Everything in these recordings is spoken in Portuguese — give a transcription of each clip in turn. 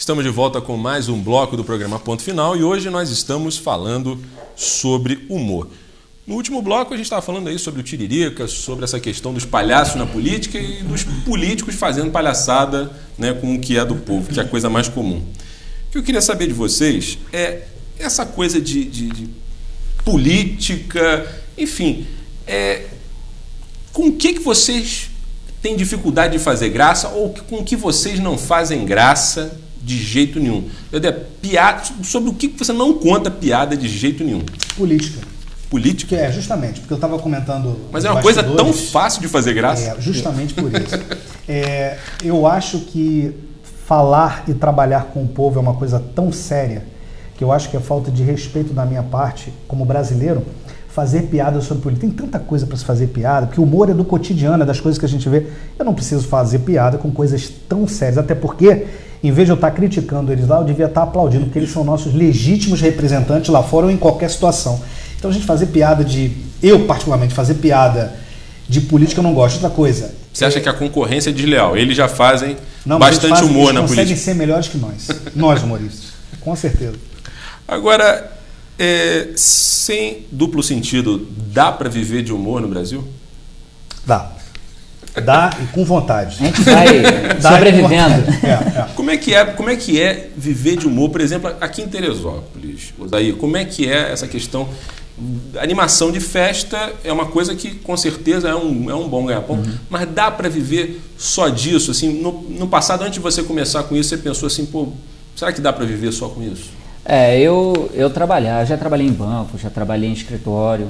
Estamos de volta com mais um bloco do programa Ponto Final e hoje nós estamos falando sobre humor. No último bloco a gente estava falando aí sobre o Tiririca, sobre essa questão dos palhaços na política e dos políticos fazendo palhaçada, né, com o que é do povo, que é a coisa mais comum. O que eu queria saber de vocês é essa coisa de política, enfim, com o que vocês têm dificuldade de fazer graça ou com o que vocês não fazem graça de jeito nenhum? Piada, sobre o que você não conta piada de jeito nenhum? Política. Política? Justamente, porque eu estava comentando... Mas é uma coisa tão fácil de fazer graça? Justamente por isso. Eu acho que falar e trabalhar com o povo é uma coisa tão séria que eu acho que é falta de respeito da minha parte, como brasileiro, fazer piada sobre política. Tem tanta coisa para se fazer piada, porque o humor é do cotidiano, é das coisas que a gente vê. Eu não preciso fazer piada com coisas tão sérias, até porque, em vez de eu estar criticando eles lá, eu devia estar aplaudindo, porque eles são nossos legítimos representantes lá fora ou em qualquer situação. Então a gente fazer piada eu particularmente, fazer piada de política eu não gosto. Outra coisa... Você acha que a concorrência é desleal? Eles já fazem bastante humor na política. Eles conseguem ser melhores que nós humoristas, com certeza. Agora, sem duplo sentido, dá para viver de humor no Brasil? Dá. Dá e com vontade. A gente vai sobrevivendo. Como é que é viver de humor, por exemplo, aqui em Teresópolis? Daí, como é que é essa questão? Animação de festa é uma coisa que com certeza é um bom ganha-pão, mas dá para viver só disso? Assim, no passado, antes de você começar com isso, você pensou assim, pô, será que dá para viver só com isso? Eu já trabalhei em banco, já trabalhei em escritório,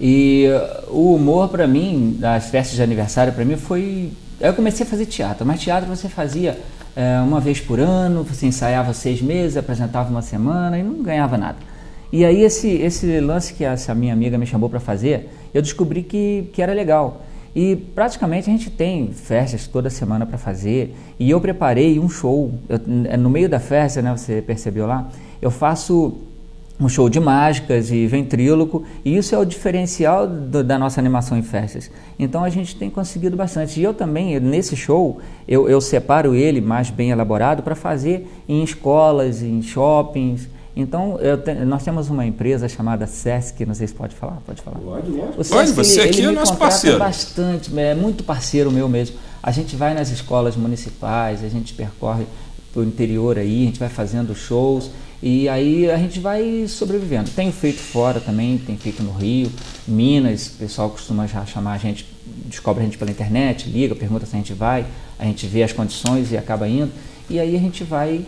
e o humor para mim, das festas de aniversário para mim foi... Eu comecei a fazer teatro, mas teatro você fazia uma vez por ano, você ensaiava 6 meses, apresentava uma semana e não ganhava nada. E aí esse lance que essa minha amiga me chamou para fazer, eu descobri que era legal. E praticamente a gente tem festas toda semana para fazer, e eu preparei um show, no meio da festa, né, você percebeu lá, eu faço um show de mágicas e ventríloco, e isso é o diferencial da nossa animação em festas. Então a gente tem conseguido bastante. E eu também, nesse show, eu separo ele mais bem elaborado para fazer em escolas, em shoppings. Então, nós temos uma empresa chamada Sesc, não sei se pode falar. Pode falar. O Sesc, você aqui é nosso parceiro. Bastante, é muito parceiro meu mesmo. A gente vai nas escolas municipais, a gente percorre para o interior aí, a gente vai fazendo shows e aí a gente vai sobrevivendo. Tenho feito fora também, tenho feito no Rio, Minas, o pessoal costuma já chamar a gente, descobre a gente pela internet, liga, pergunta se a gente vai, a gente vê as condições e acaba indo, e aí a gente vai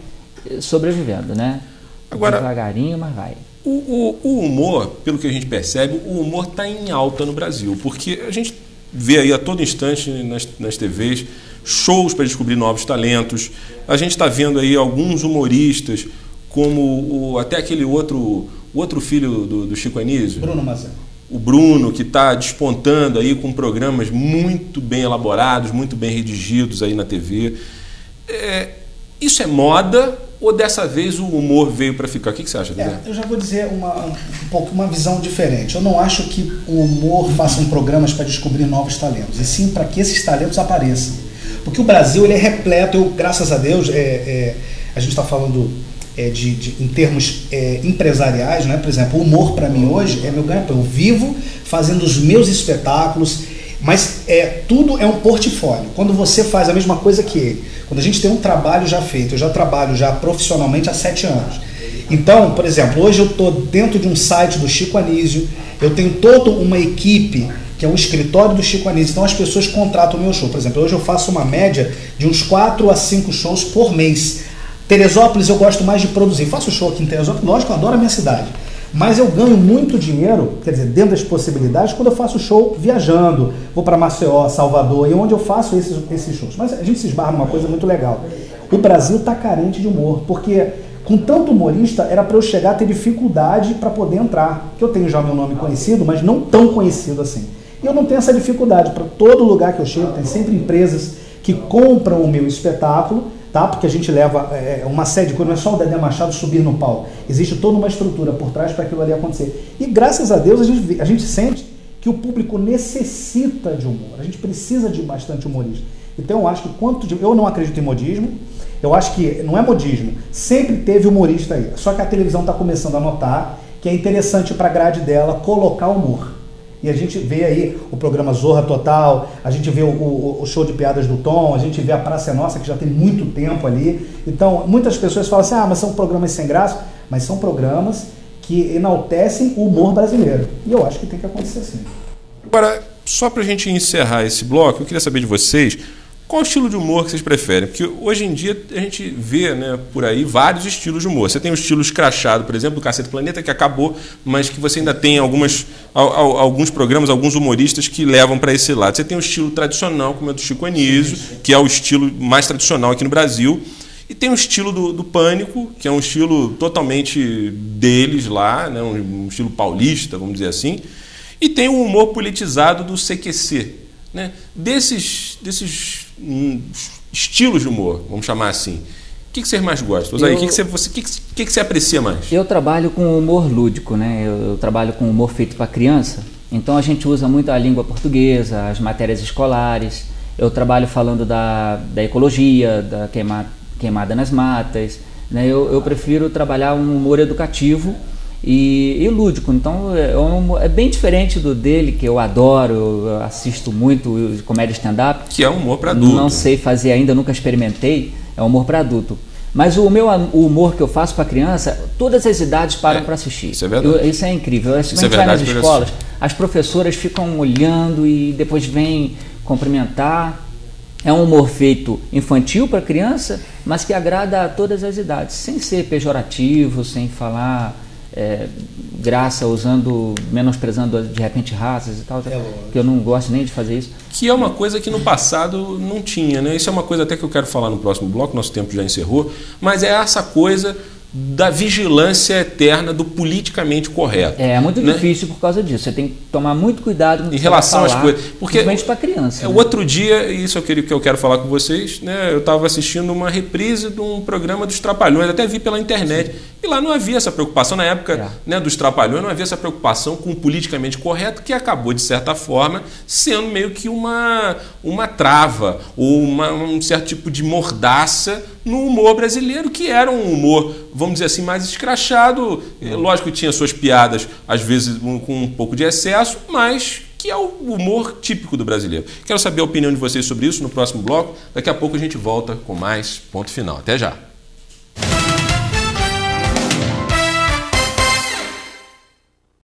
sobrevivendo, né? Agora, devagarinho, mas vai. O humor, pelo que a gente percebe, o humor está em alta no Brasil, porque a gente vê aí a todo instante nas TVs shows para descobrir novos talentos. A gente está vendo aí alguns humoristas, como até aquele outro filho do Chico Anísio. Bruno Mazzeo. O Bruno, que está despontando aí com programas muito bem elaborados, muito bem redigidos aí na TV. Isso é moda ou dessa vez o humor veio para ficar? O que você acha, Dedé? Eu já vou dizer uma visão diferente. Eu não acho que o humor faça programas para descobrir novos talentos, e sim para que esses talentos apareçam. Porque o Brasil ele é repleto, graças a Deus, a gente está falando em termos empresariais, né? Por exemplo, o humor para mim hoje é meu ganha-pão. Eu vivo fazendo os meus espetáculos, mas tudo é um portfólio. Quando você faz a mesma coisa que ele, quando a gente tem um trabalho já feito, eu já trabalho profissionalmente há 7 anos. Então, por exemplo, hoje eu estou dentro de um site do Chico Anísio, eu tenho toda uma equipe que é um escritório do Chico Anísio, então as pessoas contratam o meu show. Por exemplo, hoje eu faço uma média de uns 4 a 5 shows por mês. Teresópolis eu gosto mais de produzir. Faço show aqui em Teresópolis, lógico, eu adoro a minha cidade. Mas eu ganho muito dinheiro, quer dizer, dentro das possibilidades, quando eu faço show viajando. Vou para Maceió, Salvador, e onde eu faço esses shows. Mas a gente se esbarra numa coisa muito legal. O Brasil está carente de humor, porque com tanto humorista era para eu chegar a ter dificuldade para poder entrar. Porque eu tenho já o meu nome conhecido, mas não tão conhecido assim. E eu não tenho essa dificuldade. Para todo lugar que eu chego, tem sempre empresas que compram o meu espetáculo, tá? Porque a gente leva uma série de coisas, não é só o Dedé Machado subir no palco. Existe toda uma estrutura por trás para aquilo ali acontecer. E graças a Deus a gente sente que o público necessita de humor. A gente precisa de bastante humorista. Então eu acho que eu não acredito em modismo, eu acho que não é modismo, sempre teve humorista aí. Só que a televisão está começando a notar que é interessante para a grade dela colocar humor. E a gente vê aí o programa Zorra Total, a gente vê o show de piadas do Tom, a gente vê a Praça é Nossa, que já tem muito tempo ali. Então, muitas pessoas falam assim, mas são programas sem graça, mas são programas que enaltecem o humor brasileiro. E eu acho que tem que acontecer assim. Agora, só para a gente encerrar esse bloco, eu queria saber de vocês, qual o estilo de humor que vocês preferem? Porque hoje em dia a gente vê, né, por aí vários estilos de humor. Você tem o estilo escrachado, por exemplo, do Cacete Planeta, que acabou, mas que você ainda tem alguns programas, alguns humoristas que levam para esse lado. Você tem o estilo tradicional, como é do Chico Anísio, que é o estilo mais tradicional aqui no Brasil. E tem o estilo do Pânico, que é um estilo totalmente deles lá, né, um estilo paulista, vamos dizer assim. E tem o humor politizado do CQC. Né? Desses estilos de humor, vamos chamar assim, o que vocês mais gostam? O que você aprecia mais? Eu trabalho com humor lúdico, né? Eu trabalho com humor feito para criança, então a gente usa muito a língua portuguesa, as matérias escolares. Eu trabalho falando da ecologia, da queimada nas matas, né? Eu prefiro trabalhar um humor educativo e lúdico, então é bem diferente do dele, que eu adoro, eu assisto muito comédia stand-up. Que é um humor para adulto. Não sei fazer ainda, nunca experimentei, é um humor para adulto. Mas o humor que eu faço para criança, todas as idades param para assistir. Isso é verdade. Isso é incrível. Quando a gente vai nas escolas, as professoras ficam olhando e depois vêm cumprimentar. É um humor feito infantil para criança, mas que agrada a todas as idades, sem ser pejorativo, sem falar graça, menosprezando de repente raças e tal, que eu não gosto nem de fazer isso. Que é uma coisa que no passado não tinha, né? Isso é uma coisa até que eu quero falar no próximo bloco, nosso tempo já encerrou, mas é essa coisa da vigilância eterna do politicamente correto. É muito difícil por causa disso. Você tem que tomar muito cuidado no em relação às coisas, porque principalmente para criança. Né? Outro dia, isso é o que eu quero falar com vocês, né? Eu estava assistindo uma reprise de um programa dos Trapalhões, até vi pela internet. Sim. E lá não havia essa preocupação na época, né, dos Trapalhões, não havia essa preocupação com o politicamente correto, que acabou de certa forma sendo meio que uma trava ou um certo tipo de mordaça no humor brasileiro, que era um humor, vamos dizer assim, mais escrachado. Lógico que tinha suas piadas, às vezes com um pouco de excesso, mas que é o humor típico do brasileiro. Quero saber a opinião de vocês sobre isso no próximo bloco. Daqui a pouco a gente volta com mais Ponto Final. Até já!